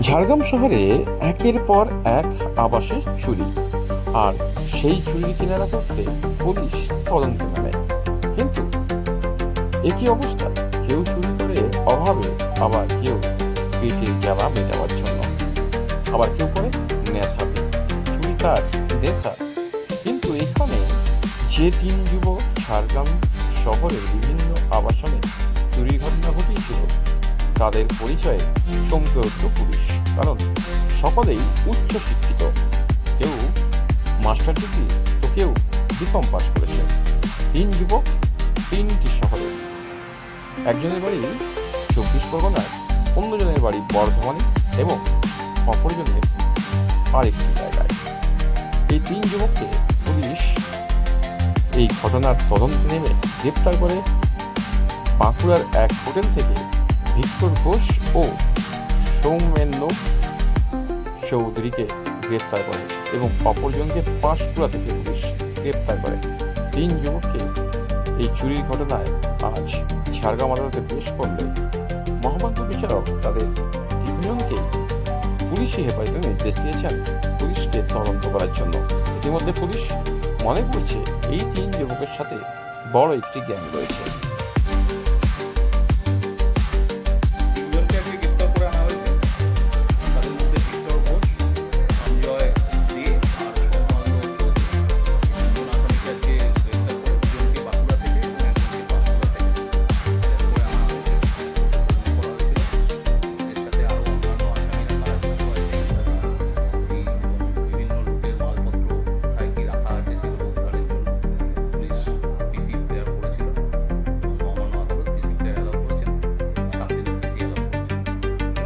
ঝাড়গ্রাম শহরে একের পর এক আবাসে চুরি, আর সেই চুরির কিনারা করতে পুলিশ তদন্তে নামে। কিন্তু একই অবস্থা, কেউ চুরি করে অভাবে, আবার কেউ পেটের জ্বালা মেটাবার জন্য, আবার কেউ করে নেশাতে। চুরি তার নেশা। কিন্তু এখানে যে তিন যুবক ঝাড়গ্রাম শহরের বিভিন্ন আবাসনে চুরির ঘটনা ঘটিয়েছিল, তাদের পরিচয়ে চমকে উঠল পুলিশ। কারণ সকলেই উচ্চ শিক্ষিত, কেউ মাস্টার ডিগ্রি তো কেউ বিকম পাস করেছে। তিন যুবক তিনটি শহরে, একজনের বাড়ি 24 পরগনায়, অন্যজনের বাড়ি বর্ধমানে এবং অপরজনের আরেকটি জায়গায়। এই তিন যুবককে পুলিশ এই ঘটনার তদন্তে নেমে গ্রেপ্তার করে বাঁকুড়ার এক হোটেল থেকে ভিক্টর ঘোষ ও সৌমেন্দ্র চৌধুরীকে গ্রেপ্তার করে এবং অপরজনকে পাঁশকুড়া থেকে পুলিশ গ্রেপ্তার করে। তিন যুবককে এই চুরির ঘটনায় আজ ঝাড়গ্রাম আদালতে পেশ করলে মহামান্য বিচারক তাদের তিনজনকে পুলিশি হেফাজতে নির্দেশ দিয়েছেন পুলিশকে তদন্ত করার জন্য। ইতিমধ্যে পুলিশ মনে করছে এই তিন যুবকের সাথে বড় একটি গ্যাং রয়েছে।